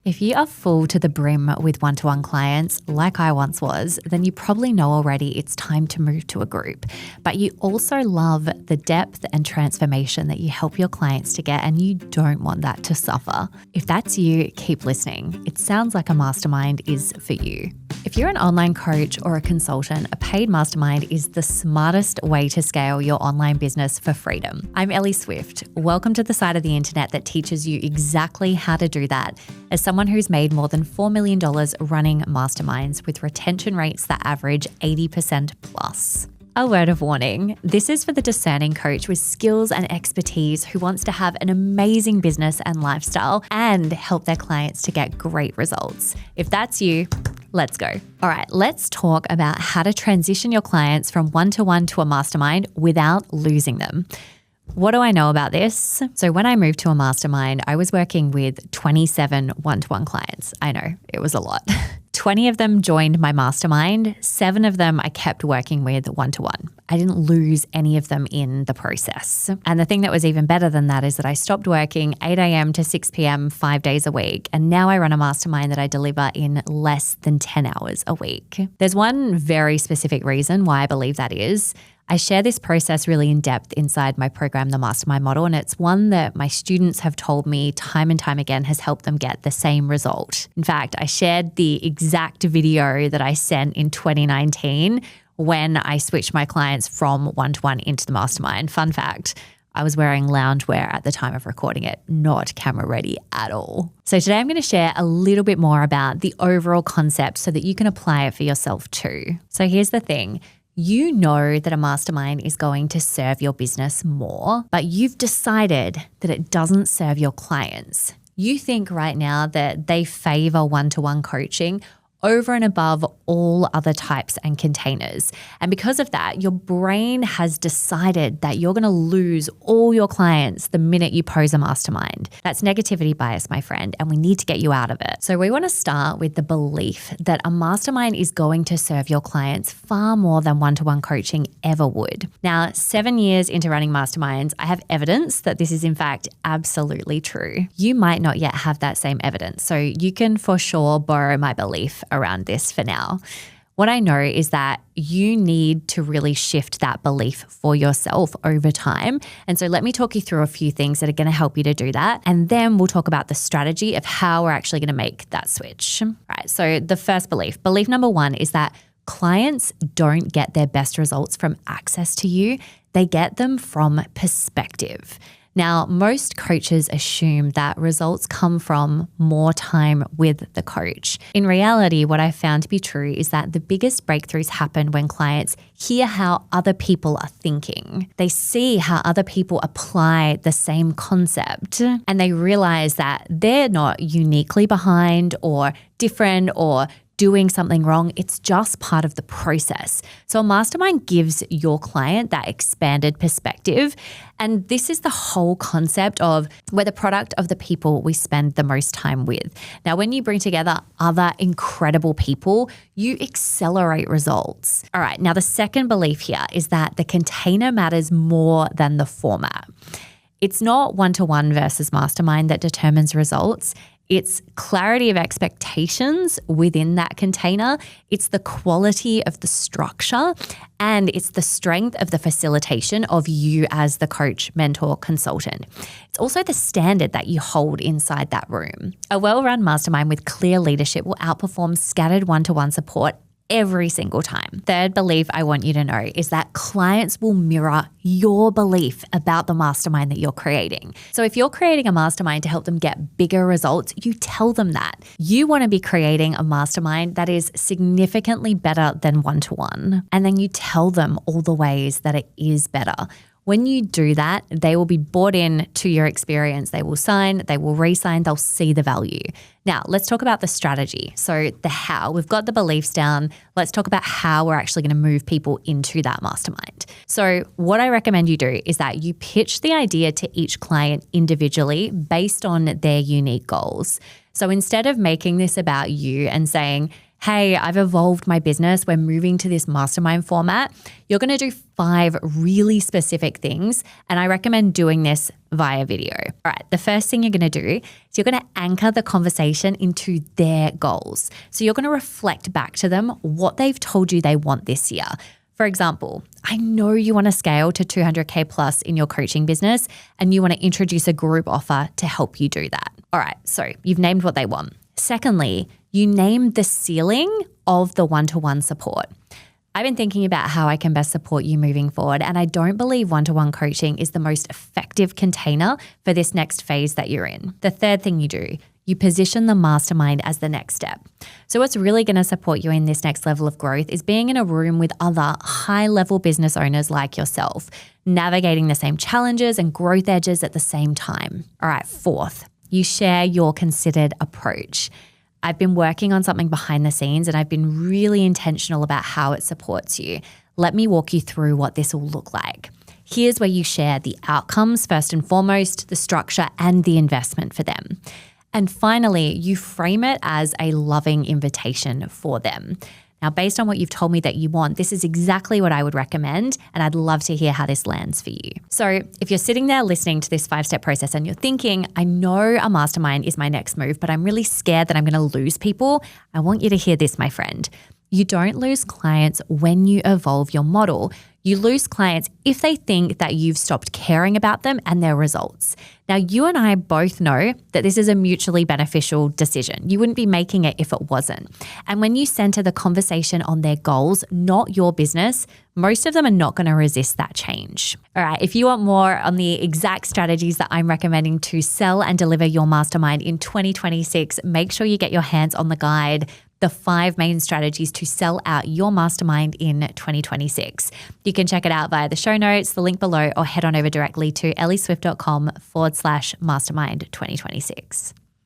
If you are full to the brim with one-to-one clients, like I once was, then you probably know already it's time to move to a group. But you also love the depth and transformation that you help your clients to get, and you don't want that to suffer. If that's you, keep listening. It sounds like a mastermind is for you. If you're an online coach or a consultant, a paid mastermind is the smartest way to scale your online business for freedom. I'm Ellie Swift. Welcome to the side of the internet that teaches you exactly how to do that as someone who's made more than $4 million running masterminds with retention rates that average 80% plus. A word of warning, this is for the discerning coach with skills and expertise who wants to have an amazing business and lifestyle and help their clients to get great results. If that's you, let's go. All right, let's talk about how to transition your clients from one-to-one to a mastermind without losing them. What do I know about this? So when I moved to a mastermind, I was working with 27 one-to-one clients. I know, it was a lot. 20 of them joined my mastermind. 7 of them I kept working with one-to-one. I didn't lose any of them in the process. And the thing that was even better than that is that I stopped working 8 a.m. to 6 p.m. 5 days a week. And now I run a mastermind that I deliver in less than 10 hours a week. There's one very specific reason why I believe that is. I share this process really in depth inside my program, the Mastermind Model, and it's one that my students have told me time and time again has helped them get the same result. In fact, I shared the exact video that I sent in 2019 when I switched my clients from one-to-one into the mastermind. Fun fact, I was wearing loungewear at the time of recording it, not camera ready at all. So today I'm going to share a little bit more about the overall concept so that you can apply it for yourself too. So here's the thing. You know that a mastermind is going to serve your business more, but you've decided that it doesn't serve your clients. You think right now that they favor one-to-one coaching over and above all other types and containers. And because of that, your brain has decided that you're going to lose all your clients the minute you pose a mastermind. That's negativity bias, my friend, and we need to get you out of it. So we want to start with the belief that a mastermind is going to serve your clients far more than one-to-one coaching ever would. Now, 7 years into running masterminds, I have evidence that this is in fact absolutely true. You might not yet have that same evidence, so you can for sure borrow my belief around this for now. What I know is that you need to really shift that belief for yourself over time. And so let me talk you through a few things that are going to help you to do that. And then we'll talk about the strategy of how we're actually going to make that switch. All right. So the first belief number 1 is that clients don't get their best results from access to you. They get them from perspective. Now, most coaches assume that results come from more time with the coach. In reality, what I found to be true is that the biggest breakthroughs happen when clients hear how other people are thinking. They see how other people apply the same concept, and they realize that they're not uniquely behind or different or doing something wrong. It's just part of the process. So a mastermind gives your client that expanded perspective. And this is the whole concept of we're the product of the people we spend the most time with. Now, when you bring together other incredible people, you accelerate results. All right. Now, the second belief here is that the container matters more than the format. It's not one-to-one versus mastermind that determines results. It's clarity of expectations within that container. It's the quality of the structure, and it's the strength of the facilitation of you as the coach, mentor, consultant. It's also the standard that you hold inside that room. A well-run mastermind with clear leadership will outperform scattered one-to-one support every single time. Third belief I want you to know is that clients will mirror your belief about the mastermind that you're creating. So if you're creating a mastermind to help them get bigger results, you tell them that. You want to be creating a mastermind that is significantly better than one-to-one. And then you tell them all the ways that it is better. When you do that, they will be bought in to your experience. They will sign, they will re-sign, they'll see the value. Now, let's talk about the strategy. So the how, we've got the beliefs down. Let's talk about how we're actually going to move people into that mastermind. So what I recommend you do is that you pitch the idea to each client individually based on their unique goals. So instead of making this about you and saying, hey, I've evolved my business. We're moving to this mastermind format. You're going to do 5 really specific things. And I recommend doing this via video. All right. The first thing you're going to do is you're going to anchor the conversation into their goals. So you're going to reflect back to them what they've told you they want this year. For example, I know you want to scale to 200K plus in your coaching business and you want to introduce a group offer to help you do that. All right, so you've named what they want. Secondly, you name the ceiling of the one-to-one support. I've been thinking about how I can best support you moving forward, and I don't believe one-to-one coaching is the most effective container for this next phase that you're in. The third thing you do, you position the mastermind as the next step. So what's really going to support you in this next level of growth is being in a room with other high-level business owners like yourself, navigating the same challenges and growth edges at the same time. All right, fourth, you share your considered approach. I've been working on something behind the scenes and I've been really intentional about how it supports you. Let me walk you through what this will look like. Here's where you share the outcomes first and foremost, the structure and the investment for them. And finally, you frame it as a loving invitation for them. Now, based on what you've told me that you want, this is exactly what I would recommend, and I'd love to hear how this lands for you. So if you're sitting there listening to this 5-step process and you're thinking, I know a mastermind is my next move, but I'm really scared that I'm going to lose people, I want you to hear this, my friend. You don't lose clients when you evolve your model. You lose clients if they think that you've stopped caring about them and their results. Now, you and I both know that this is a mutually beneficial decision. You wouldn't be making it if it wasn't. And when you center the conversation on their goals, not your business, most of them are not going to resist that change. All right, if you want more on the exact strategies that I'm recommending to sell and deliver your mastermind in 2026, make sure you get your hands on the guide, the 5 main strategies to sell out your mastermind in 2026. You can check it out via the show notes, the link below, or head on over directly to ellieswift.com/mastermind 2026.